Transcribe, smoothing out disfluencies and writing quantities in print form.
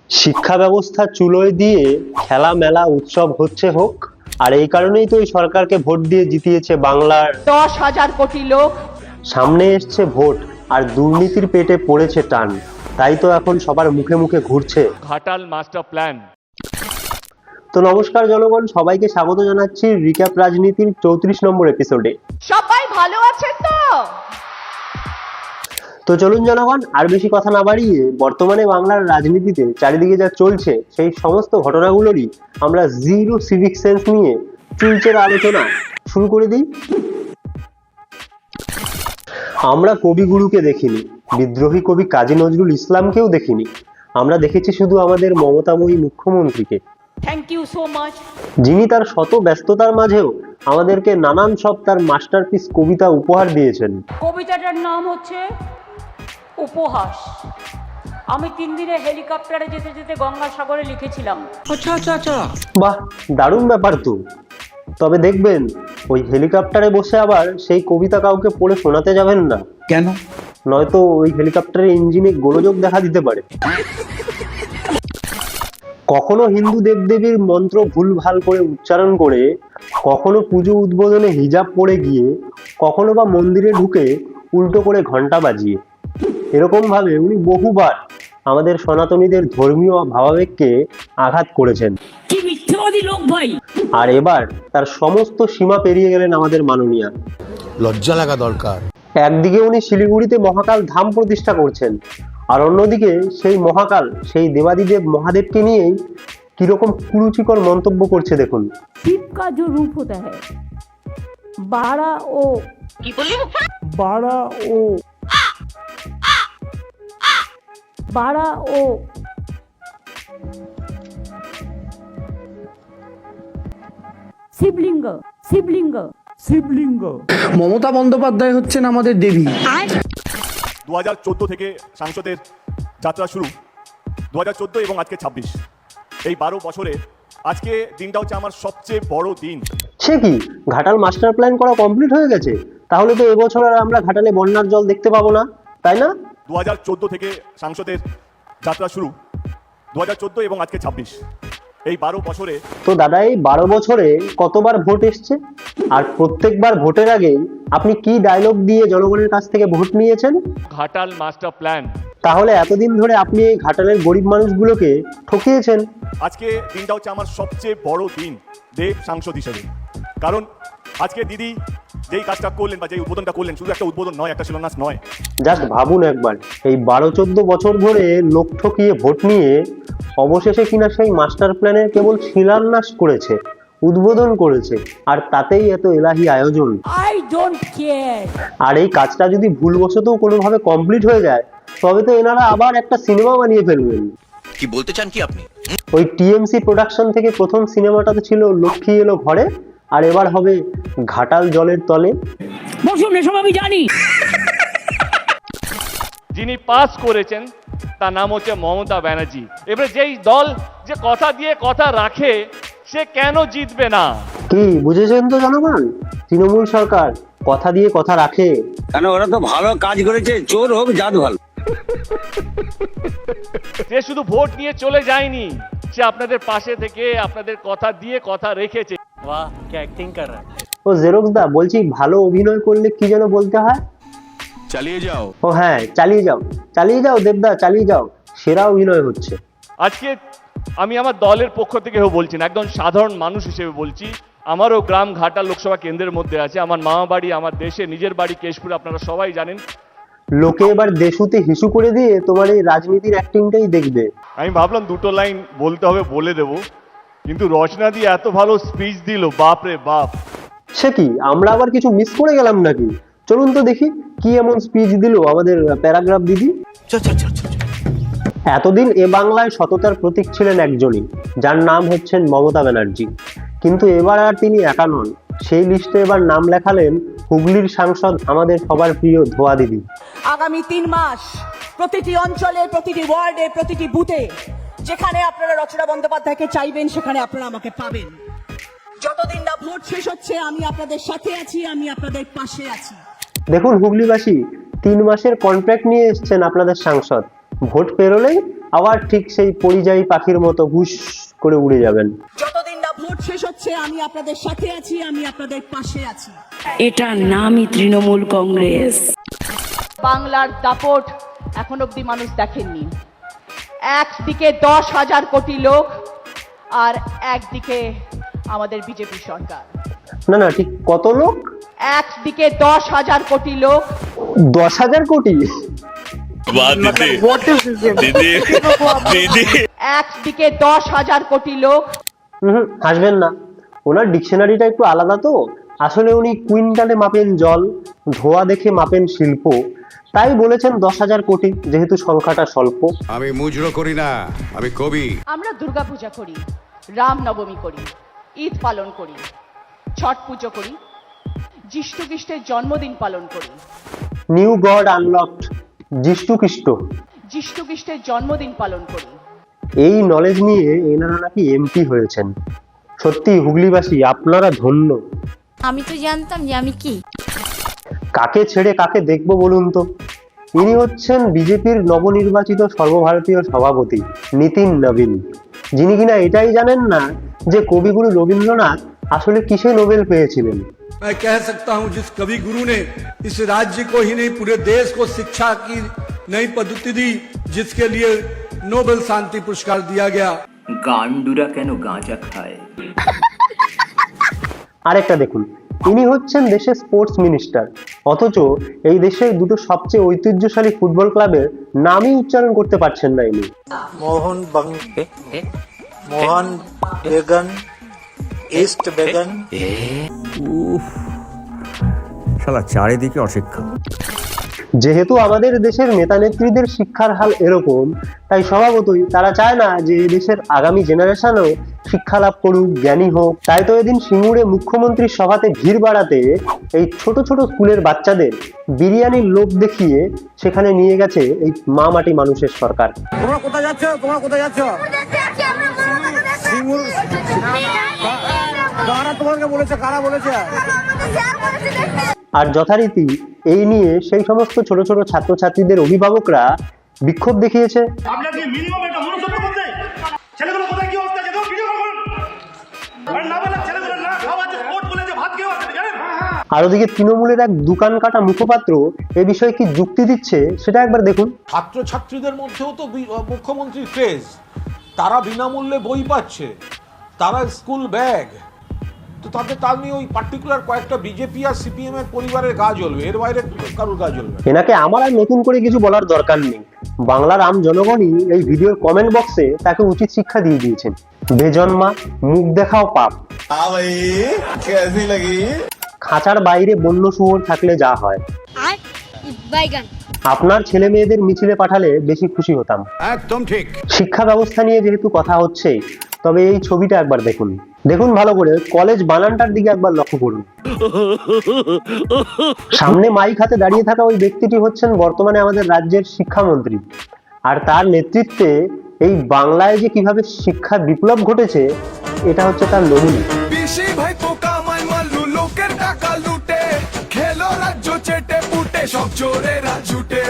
শিক্ষা ব্যবস্থা চুলোয় দিয়ে খেলা মেলা উৎসব হচ্ছে হোক। আর এই কারণেই তো এই সরকারকে ভোট দিয়ে জিতিয়েছে বাংলার 10,000 কোটি লোক। সামনে এসছে ভোট আর দুর্নীতির পেটে পড়েছে টান, তাই তো এখন সবার মুখে মুখে ঘুরছে ঘাটাল মাস্টার প্ল্যান। তো নমস্কার জনগণ, সবাইকে স্বাগত জানাচ্ছি রিক্যাপ রাজনীতির 34 নম্বর এপিসোডে। সবাই ভালো আছেন তো চলুন জনগণ, আর বেশি কথা না বাড়িয়ে বর্তমানে বাংলার রাজনীতিতে চারিদিকে যা চলছে সেই সমস্ত ঘটনাগুলোরই আমরা জিরো সিভিক সেন্স নিয়ে চুলচেরা আলোচনা শুরু করে দিই। আমরা কবিগুরুকে দেখিনি, বিদ্রোহী কবি কাজী নজরুল ইসলামকেও দেখিনি, আমরা দেখেছি শুধু আমাদের মমতাময়ী মুখ্যমন্ত্রীকে, থ্যাংক ইউ সো মাচ, যিনি তার শত ব্যস্ততার মাঝেও আমাদেরকে নানান সব তার মাস্টারপিস কবিতা উপহার দিয়েছেন। কবিতাটার নাম হচ্ছে উপহাস। আমি 3 দিনে হেলিকপ্টারে যেতে যেতে গঙ্গাসাগরে লিখেছিলাম। বাহ, দারুণ ব্যাপার তো। তবে দেখবেন ওই হেলিকপ্টারে বসে আবার সেই কবিতা কাউকে পড়ে শোনাতে যাবেন না। কেন? নয়তো ওই হেলিকপ্টারের ইঞ্জিনে গোলযোগ দেখা দিতে পারে। কখনো হিন্দু দেবদেবীর মন্ত্র ভুলভাল করে উচ্চারণ করে, কখনো পুজো উদ্বোধনে হিজাব পরে গিয়ে, কখনো বা মন্দিরে ঢুকে উল্টো করে ঘন্টা বাজিয়ে, এরকম ভাবে উনি বহুবার আমাদের সনাতনীদের ধর্মীয় ভাবাবেগকে আঘাত করেছেন। কি মিথ্যাবাদী লোক ভাই! আর এবার তার সমস্ত সীমা পেরিয়ে গেলেন আমাদের মাননীয়া। লজ্জা লাগা দরকার। একদিকে উনি শিলিগুড়িতে মহাকাল ধাম প্রতিষ্ঠা করছেন, আর অন্যদিকে সেই মহাকাল, সেই দেবাদিদেব মহাদেবকে নিয়েই কিরকম কুরুচিকর মন্তব্য করছে দেখুন। শিব का जो रूप होता है बाड़ा ओ শিবলিঙ্গ। মমতা বন্দ্যোপাধ্যায় হচ্ছেন আমাদের দেবী। 2014 থেকে সাংসদের যাত্রা শুরু, 2014 এবং আজকে 26, এই 12 বছরে আজকে দিনটা হচ্ছে আমার সবচেয়ে বড় দিন। সে কি, ঘাটাল মাস্টার প্ল্যান করা কমপ্লিট হয়ে গেছে? তাহলে তো এবছর আর আমরা ঘাটালে বন্যার জল দেখতে পাবো না, তাই না? 2014 থেকে সাংসদের যাত্রা শুরু, 2014 এবং আজকে 26, এই 12 বছরে। তো দাদা, এই 12 বছরে কতবার ভোট এসছে? আর প্রত্যেকবার ভোটের আগে আপনি কি ডায়লগ দিয়ে জনগণের কাছ থেকে ভোট নিয়েছেন? Ghatal master plan. তাহলে এতদিন ধরে আপনি এই ঘাটালের গরিব মানুষগুলোকে ঠকিয়েছেন। আজকে দিনটা হচ্ছে আমার সবচেয়ে বড় দিন দেব সাংসদ হিসেবে, কারণ আজকে দিদি যেই কাজটা করলেন বা যেই উদ্বোধনটা করলেন, শুধু একটা উদ্বোধন নয়, একটা শিলান্যাস নয়। জাস্ট ভাবুন একবার, এই 12-14 বছর ধরে লোক ঠকিয়ে ভোট নিয়ে অবশেষে কিনা সেই মাস্টার প্ল্যানের কেবল শিলান্যাস করেছে, উদ্বোধন করেছে, আর তাতেই এত এলাহি আয়োজন। I don't care. আর এই কাজটা যদি ভুলবশত কোনোভাবে কমপ্লিট হয়ে যায়, তবে তো এনারা আবার একটা সিনেমা বানিয়ে ফেলবেন। কি বলতে চান কি আপনি? ওই টিএমসি প্রোডাকশন থেকে প্রথম সিনেমাটাতে ছিল লক্ষ্মী এলো ঘরে, আর এবার হবে ঘাটাল জলের তলে। বসুন, এসব আমি জানি। যিনি পাস করেছেন তার নাম হচ্ছে মমতা ব্যানার্জি। এবারে যেই দল যে কথা দিয়ে কথা রাখে, সে কেন জিতবে না? কি বুঝেছেন তো জনগণ? তৃণমূল সরকার কথা দিয়ে কথা রাখে। কেন, ওরা তো ভালো কাজ করেছে, চোর হোক জাত ভালো। সে শুধু ভোট নিয়ে চলে যায়নি, সে আপনাদের পাশে থেকে আপনাদের কথা দিয়ে কথা রেখেছে। ও জেরক্স দা, বলছি ভালো অভিনয় করলে কি যেন বলতে হয়? চালিয়ে যাও। ও হ্যাঁ, চালিয়ে যাও, চালিয়ে যাও দেবদা, চালিয়ে যাও, সেরা অভিনয় হচ্ছে। আজকে আমি আমার দলের পক্ষ থেকে বলছি না, একদম সাধারণ মানুষ হিসেবে বলছি। আমারও গ্রাম ঘাটাল লোকসভা কেন্দ্রের মধ্যে আছে, আমার মামা বাড়ি, আমার দেশে নিজের বাড়ি কেশপুরে, আপনারা সবাই জানেন। লোকে এবার দেশুতে হিসু করে দিয়ে তোমার এই রাজনীতির অ্যাক্টিংটাই দেখবে। আমি ভাবলাম দুটো লাইন বলতে হবে, বলে দেব, কিন্তু রচনা দিয়ে এত ভালো স্পিচ দিল, বাপ রে বাপ। সে কি, আমরা আবার কিছু মিস করে গেলাম নাকি? চলুন তো দেখি কি এমন স্পিচ দিল আমাদের প্যারাগ্রাফ দিদি। এতদিন এ বাংলায় সততার প্রতীক ছিলেন একজনই, যার নাম হচ্ছেন মমতা ব্যানার্জি। কিন্তু এবার আর তিনি একা নন, সেই লিস্টে এবার নাম লেখালেন হুগলির সাংসদ, আমাদের সবার প্রিয় ধোয়া দিদি। আগামী 3 মাস প্রতিটি অঞ্চলে, প্রতিটি ওয়ার্ডে, প্রতিটি বুথে যেখানে আপনারা রচনা বন্দ্যোপাধ্যায়কে চাইবেন, সেখানে আপনারা আমাকে পাবেন। যতদিন না ভোট শেষ হচ্ছে, আমি আপনাদের সাথে আছি, আমি আপনাদের পাশে আছি। দেখুন হুগলিবাসী, 3 মাসের কন্ট্রাক্ট নিয়ে এসছেন আপনাদের সাংসদ, ভোট পেরোলেই আবার ঠিক সেই পরিযায়ী পাখির মতো হুশ করে উড়ে যাবেন। যতদিন না ভোট শেষ হচ্ছে আমি আপনাদের সাথে আছি, আমি আপনাদের পাশে আছি। এটার নামই তৃণমূল কংগ্রেস। বাংলার দাপট এখন অব্দি মানুষ দেখেননি। একদিকে 10,000 কোটি লোক আর একদিকে আমাদের বিজেপি সরকার। না ঠিক কত লোক? একদিকে 10,000 কোটি লোক। 10,000 কোটি? একদিকে 10,000 কোটি লোক। হাসবেন না, ওনার ডিকশনারিটা একটু আলাদা তো। আসলে উনি কুইন্টালে মাপেন জল, ধোয়া দেখে মাপেন শিল্প, তাই বলেছেন 10,000 কোটি, যেহেতু সংখ্যাটা স্বল্প। আমি মুজরো করি না, আমি কবি। আমরা দুর্গাপূজা করি, রামনবমী করি, ঈদ পালন করি, ছট পুজো করি, যিশু খ্রিস্টের জন্মদিন পালন করি। নিউ গড আনলকড, যিশু খ্রিস্ট। যিশু খ্রিস্টের জন্মদিন পালন করি। এই নলেজ নিয়ে এনারা নাকি এমপি হয়েছেন। সত্যি হুগলিবাসী, আপনারা ধন্য। আমি তো জানতাম যে আমি কি। কাকে ছেড়ে কাকে দেখবো বলুন তো? ইনি হচ্ছেন বিজেপির নবনির্বাচিত সর্বভারতীয় সভাপতি নিতিন নবীন, যিনি কিনা এটাই জানেন না যে কবিগুরু রবীন্দ্রনাথ আসলে কিসে নোবেল পেয়েছিলেন। मैं कह सकता हूं जिस कवि गुरु ने इस राज्य को ही नहीं पूरे देश को शिक्षा की नई पद्धति दी, जिसके लिए नोबेल शांति पुरस्कार दिया गया। गांडूरा केन गांजा खाए। আরেকটা দেখুন, ইনি হচ্ছেন দেশের স্পোর্টস মিনিস্টার, অথচ এই দেশের দুটো সবচেয়ে ঐতিহ্যশালী ফুটবল ক্লাবের নামই উচ্চারণ করতে পারছেন না ইনি। मोहन बेगन ईस्ट बेगन। শালা চারিদিকে অশিক্ষা। যেহেতু আমাদের দেশের নেতা নেত্রীদের শিক্ষার হাল এরকম, তাই স্বভাবতই তারা চায় না যে দেশের আগামী জেনারেশনও শিক্ষা লাভ করুক, জ্ঞানী হোক। তাই তো এদিন সিঙ্গুরে মুখ্যমন্ত্রীর সভাতে ভিড় বাড়াতে এই ছোট ছোট স্কুলের বাচ্চাদের বিরিয়ানির লোভ দেখিয়ে সেখানে নিয়ে গেছে এই মা মাটি মানুষের সরকার। তোমরা কোথায় যাচ্ছ? কারা তোমাকে বলেছে? কারা বলেছে? আর যথারীতি এই নিয়ে সেই সমস্ত ছোট ছোট ছাত্রছাত্রীদের অভিভাবকরা বিক্ষোভ দেখিয়েছে। আর ওদিকে তৃণমূলের এক দোকান কাটা মুখপাত্র এ বিষয়ে কি যুক্তি দিচ্ছে সেটা একবার দেখুন। ছাত্রছাত্রীদের মধ্যেও তো মুখ্যমন্ত্রীর ক্রেজ, তারা বিনামূল্যে বই পাচ্ছে, তারা স্কুল ব্যাগ, তো তার নিয়ে ওই পার্টিকুলার কয়েকটা বিজেপি আর সিপিএম এর পরিবারের গা জ্বলবে, এর বাইরে কারোর গা জ্বলবে। এনাকে আমার আর নতুন করে কিছু বলার দরকার নেই। বাংলার আম জনগণই এই ভিডিওর কমেন্ট বক্সে তাকে উচিত শিক্ষা দিয়ে দিয়েছেন। বেজন্মা, মুখ দেখাও পাপ। খাঁচার বাইরে বন্য শুয়োর থাকলে যা হয়। আপনার ছেলে মেয়েদের মিছিলে পাঠালে বেশি খুশি হতাম। একদম ঠিক। শিক্ষা ব্যবস্থা নিয়ে যেহেতু কথা হচ্ছে, তবে এই ছবিটা একবার দেখুন। দেখুন ভালো করে, কলেজ বানানটার দিকে একবার লক্ষ্য করুন। সামনে মাইক হাতে দাঁড়িয়ে থাকা ওই ব্যক্তিটি হচ্ছেন বর্তমানে আমাদের রাজ্যের শিক্ষামন্ত্রী, আর তার নেতৃত্বে এই বাংলায় যে কিভাবে শিক্ষা বিপ্লব ঘটেছে এটা হচ্ছে তার নমুনা। লোকের টাকা লুটে খেলো রাজ্য চেটে পুটে সব চোরেরা জুটে।